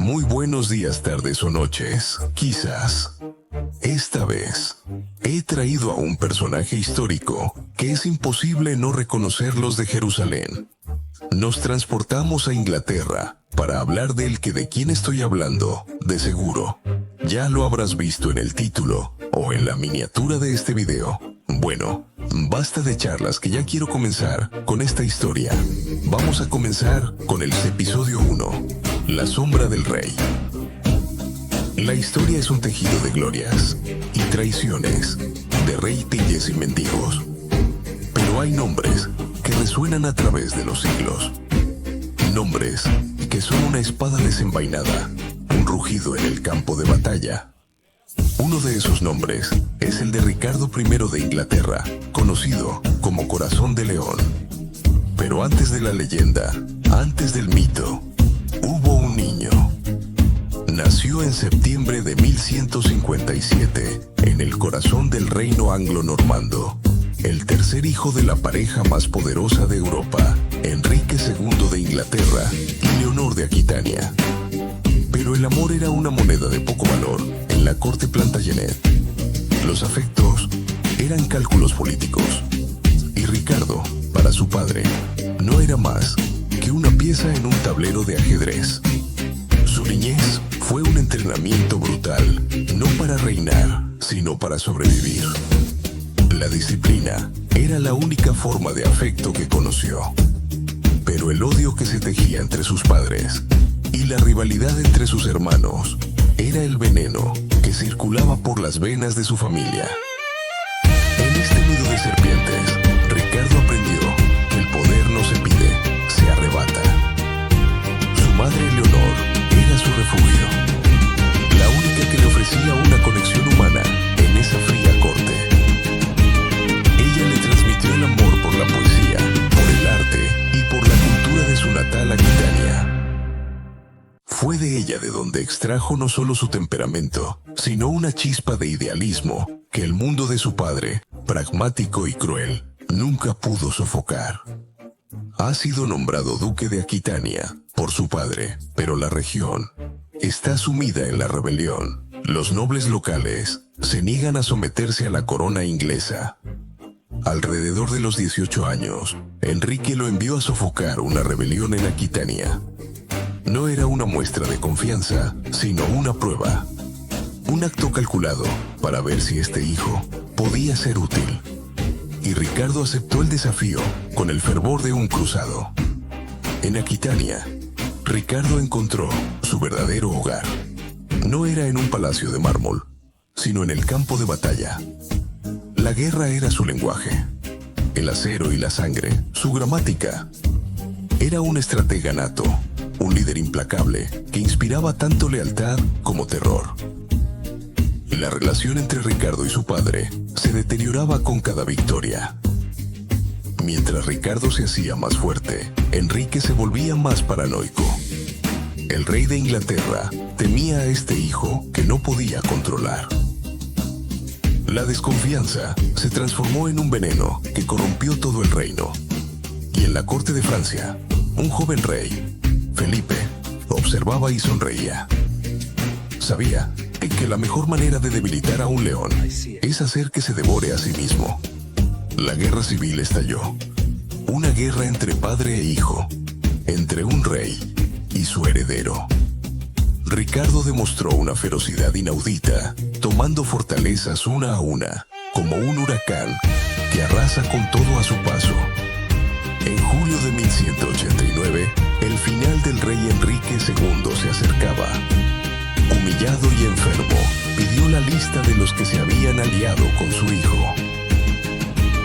Muy buenos días, tardes o noches, quizás. Esta vez, he traído a un personaje histórico que es imposible no reconocerlos de Jerusalén. Nos transportamos a Inglaterra para hablar del que de quién estoy hablando, de seguro. Ya lo habrás visto en el título o en la miniatura de este video. Bueno, basta de charlas que ya quiero comenzar con esta historia. Vamos a comenzar con el episodio 1, La sombra del rey. La historia es un tejido de glorias y traiciones, de reyes y mendigos. Pero hay nombres que resuenan a través de los siglos. Nombres que son una espada desenvainada, un rugido en el campo de batalla. Uno de esos nombres es el de Ricardo I de Inglaterra, conocido como Corazón de León. Pero antes de la leyenda, antes del mito, hubo un niño. Nació en septiembre de 1157, en el corazón del reino anglo-normando, el tercer hijo de la pareja más poderosa de Europa, Enrique II de Inglaterra y Leonor de Aquitania. Pero el amor era una moneda de poco valor en la corte Plantagenet. Los afectos eran cálculos políticos, y Ricardo, para su padre, no era más que una pieza en un tablero de ajedrez. Su niñez fue un entrenamiento brutal, no para reinar, sino para sobrevivir. La disciplina era la única forma de afecto que conoció. Pero el odio que se tejía entre sus padres y la rivalidad entre sus hermanos era el veneno que circulaba por las venas de su familia. En este nido de serpientes, Ricardo aprendió que el poder no se pide, se arrebata. Su madre Leonor era su refugio, la única que le ofrecía una conexión humana en esa fría corte. Ella le transmitió el amor por la poesía, por el arte y por la cultura de su natal Aquitania. Fue de ella de donde extrajo no solo su temperamento, sino una chispa de idealismo que el mundo de su padre, pragmático y cruel, nunca pudo sofocar. Ha sido nombrado duque de Aquitania por su padre, pero la región está sumida en la rebelión. Los nobles locales se niegan a someterse a la corona inglesa. Alrededor de los 18 años, Enrique lo envió a sofocar una rebelión en Aquitania. No era una muestra de confianza, sino una prueba. Un acto calculado para ver si este hijo podía ser útil. Y Ricardo aceptó el desafío con el fervor de un cruzado. En Aquitania, Ricardo encontró su verdadero hogar. No era en un palacio de mármol, sino en el campo de batalla. La guerra era su lenguaje, el acero y la sangre, su gramática. Era un estratega nato, un líder implacable que inspiraba tanto lealtad como terror. La relación entre Ricardo y su padre se deterioraba con cada victoria. Mientras Ricardo se hacía más fuerte, Enrique se volvía más paranoico. El rey de Inglaterra temía a este hijo que no podía controlar. La desconfianza se transformó en un veneno que corrompió todo el reino. Y en la corte de Francia, un joven rey, Felipe, observaba y sonreía. Sabía que la mejor manera de debilitar a un león es hacer que se devore a sí mismo. La guerra civil estalló. Una guerra entre padre e hijo, entre un rey y su heredero. Ricardo demostró una ferocidad inaudita, tomando fortalezas una a una, como un huracán que arrasa con todo a su paso. En julio de 1189, el final del rey Enrique II se acercaba. Humillado y enfermo, pidió la lista de los que se habían aliado con su hijo.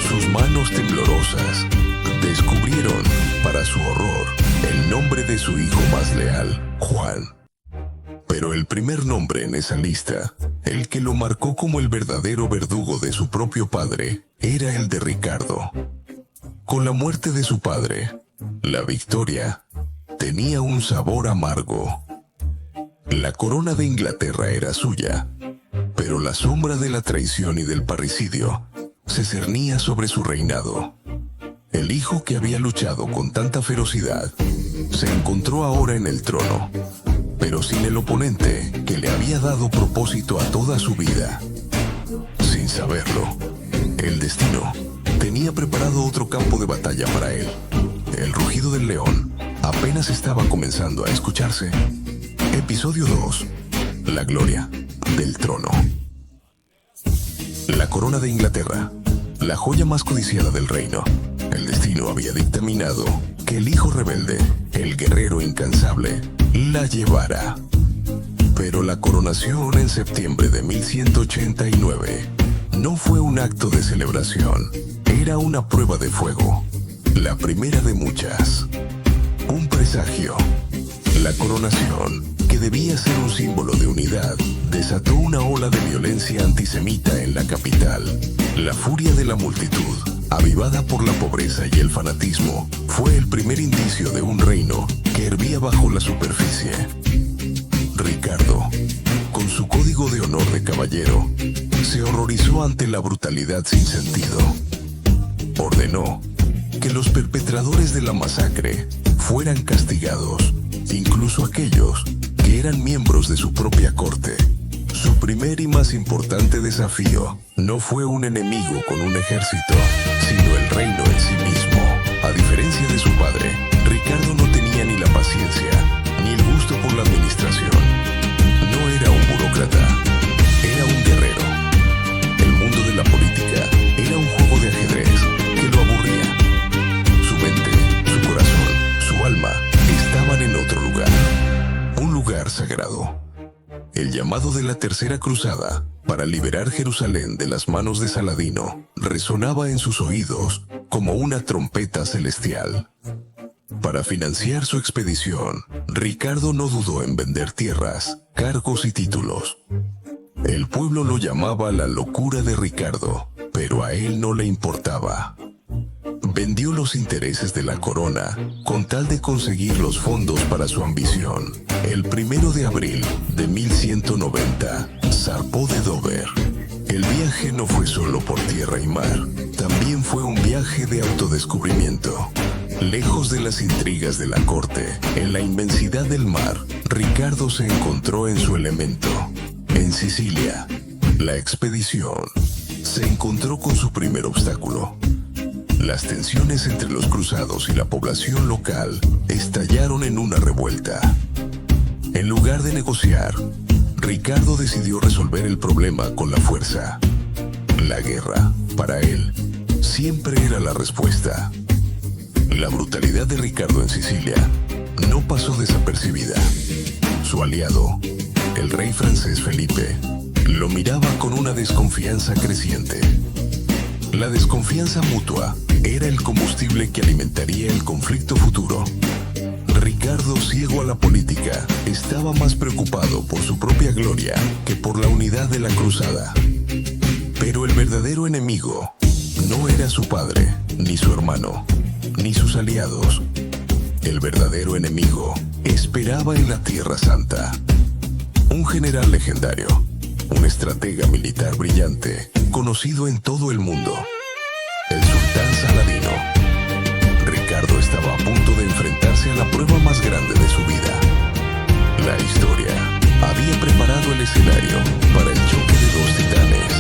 Sus manos temblorosas descubrieron, para su horror, el nombre de su hijo más leal, Juan. Pero el primer nombre en esa lista, el que lo marcó como el verdadero verdugo de su propio padre, era el de Ricardo. Con la muerte de su padre, la victoria tenía un sabor amargo. La corona de Inglaterra era suya, pero la sombra de la traición y del parricidio se cernía sobre su reinado. El hijo que había luchado con tanta ferocidad se encontró ahora en el trono. pero sin el oponente que le había dado propósito a toda su vida. Sin saberlo, el destino tenía preparado otro campo de batalla para él. El rugido del león apenas estaba comenzando a escucharse. Episodio 2. La gloria del trono. La corona de Inglaterra, la joya más codiciada del reino. El destino había dictaminado que el hijo rebelde, el guerrero incansable, la llevara. Pero la coronación en septiembre de 1189 no fue un acto de celebración, era una prueba de fuego, la primera de muchas. Un presagio. La coronación, que debía ser un símbolo de unidad, desató una ola de violencia antisemita en la capital. La furia de la multitud, avivada por la pobreza y el fanatismo, fue el primer indicio de un reino que hervía bajo la superficie. Ricardo, con su código de honor de caballero, se horrorizó ante la brutalidad sin sentido. Ordenó que los perpetradores de la masacre fueran castigados, incluso aquellos que eran miembros de su propia corte. Su primer y más importante desafío no fue un enemigo con un ejército, sino el reino en sí mismo. A diferencia de su padre, Ricardo no tenía ni la paciencia, ni el gusto por la administración. No era un burócrata, era un guerrero. El mundo de la política era un juego de ajedrez que lo aburría. Su mente, su corazón, su alma estaban en otro lugar. Un lugar sagrado. El llamado de la Tercera Cruzada para liberar Jerusalén de las manos de Saladino resonaba en sus oídos como una trompeta celestial. Para financiar su expedición, Ricardo no dudó en vender tierras, cargos y títulos. El pueblo lo llamaba la locura de Ricardo, pero a él no le importaba. Vendió los intereses de la corona con tal de conseguir los fondos para su ambición. El 1 de abril de 1190 zarpó de Dover. El viaje no fue solo por tierra y mar, también fue un viaje de autodescubrimiento. Lejos de las intrigas de la corte, en la inmensidad del mar, Ricardo se encontró en su elemento. En Sicilia, la expedición se encontró con su primer obstáculo. Las tensiones entre los cruzados y la población local estallaron en una revuelta. En lugar de negociar, Ricardo decidió resolver el problema con la fuerza. La guerra, para él, siempre era la respuesta. La brutalidad de Ricardo en Sicilia no pasó desapercibida. Su aliado, el rey francés Felipe, lo miraba con una desconfianza creciente. La desconfianza mutua era el combustible que alimentaría el conflicto futuro. Ricardo, ciego a la política, estaba más preocupado por su propia gloria que por la unidad de la cruzada. Pero el verdadero enemigo no era su padre, ni su hermano, ni sus aliados. El verdadero enemigo esperaba en la Tierra Santa. Un general legendario, un estratega militar brillante, conocido en todo el mundo. El sultán Saladino. Ricardo estaba a punto de enfrentarse a la prueba más grande de su vida. La historia había preparado el escenario para el choque de dos titanes.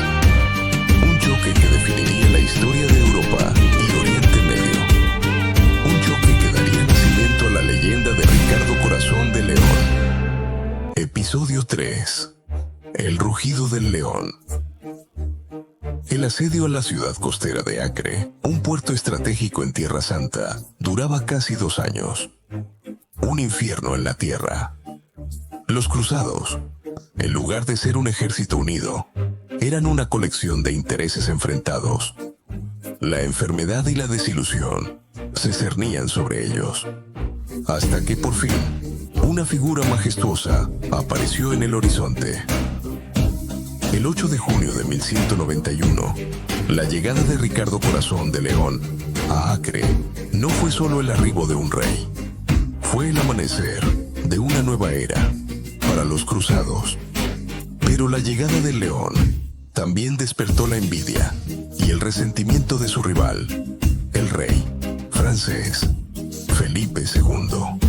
Un choque que definiría la historia de Europa y Oriente Medio. Un choque que daría nacimiento a la leyenda de Ricardo Corazón de León. Episodio 3. El rugido del león. El asedio a la ciudad costera de Acre, un puerto estratégico en Tierra Santa, duraba casi 2 años. Un infierno en la tierra. Los cruzados, en lugar de ser un ejército unido, eran una colección de intereses enfrentados. La enfermedad y la desilusión se cernían sobre ellos. Hasta que por fin, una figura majestuosa apareció en el horizonte. El 8 de junio de 1191, la llegada de Ricardo Corazón de León a Acre no fue solo el arribo de un rey, fue el amanecer de una nueva era para los cruzados. Pero la llegada del león también despertó la envidia y el resentimiento de su rival, el rey francés Felipe II.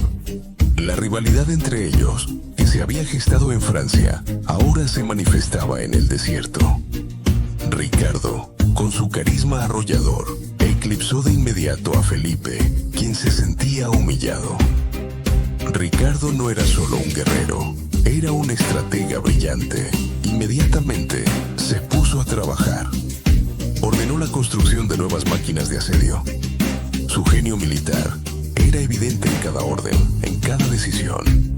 La rivalidad entre ellos se había gestado en Francia, ahora se manifestaba en el desierto. Ricardo, con su carisma arrollador, eclipsó de inmediato a Felipe, quien se sentía humillado. Ricardo no era solo un guerrero, era un estratega brillante. Inmediatamente se puso a trabajar. Ordenó la construcción de nuevas máquinas de asedio. Su genio militar era evidente en cada orden, en cada decisión.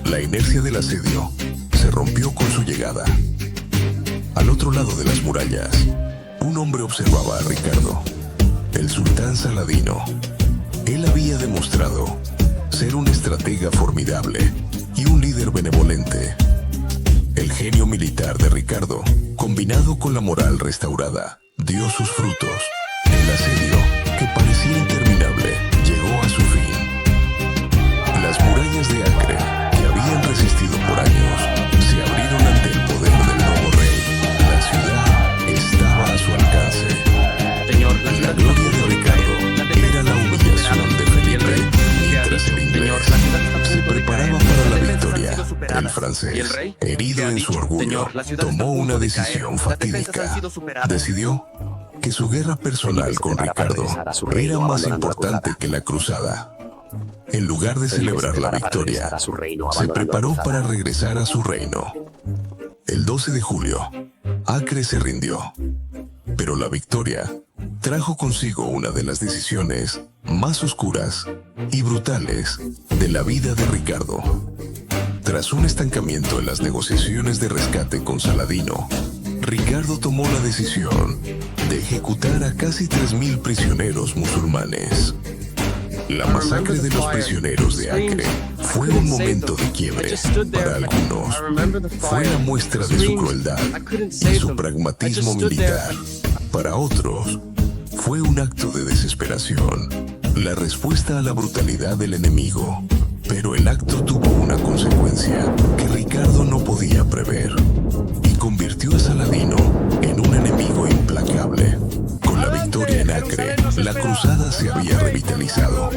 La inercia del asedio se rompió con su llegada. Al otro lado de las murallas, un hombre observaba a Ricardo, el sultán Saladino. Él había demostrado ser un estratega formidable y un líder benevolente. El genio militar de Ricardo, combinado con la moral restaurada, dio sus frutos. El asedio, que parecía interminable, llegó a su fin. Las murallas de Acre, que habían resistido por años, se abrieron ante el poder del nuevo rey. La ciudad estaba a su alcance. Señor, La gloria de Ricardo era la humillación de Felipe, mientras el inglés se preparaba para la victoria. El francés, herido en su orgullo, tomó una decisión fatídica. Decidió que su guerra personal con Ricardo era más importante que la cruzada. En lugar de celebrar la victoria, se preparó para regresar a su reino. El 12 de julio, Acre se rindió. Pero la victoria trajo consigo una de las decisiones más oscuras y brutales de la vida de Ricardo. Tras un estancamiento en las negociaciones de rescate con Saladino, Ricardo tomó la decisión de ejecutar a casi 3.000 prisioneros musulmanes. La masacre de los prisioneros de Acre fue un momento de quiebre. Para algunos, fue la muestra de su crueldad y su pragmatismo militar. Para otros, fue un acto de desesperación, la respuesta a la brutalidad del enemigo. Pero el acto tuvo una consecuencia que Ricardo no podía prever y convirtió a Saladino en un enemigo implacable. Con la victoria en Acre, la cruzada se había revitalizado,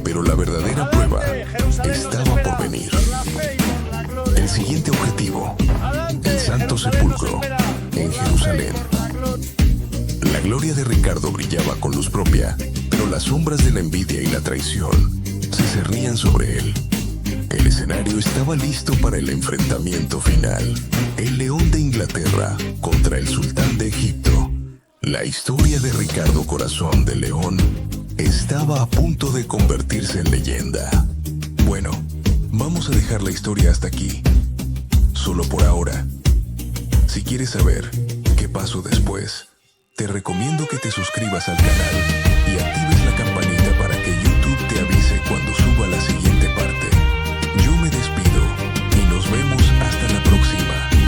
pero la verdadera prueba estaba por venir. El siguiente objetivo, el Santo Sepulcro, en Jerusalén. La gloria de Ricardo brillaba con luz propia, pero las sombras de la envidia y la traición se cernían sobre él. El escenario estaba listo para el enfrentamiento final. El león de Inglaterra contra el sultán de Egipto. La historia de Ricardo Corazón de León estaba a punto de convertirse en leyenda. Bueno, vamos a dejar la historia hasta aquí. Solo por ahora. Si quieres saber qué pasó después, te recomiendo que te suscribas al canal y actives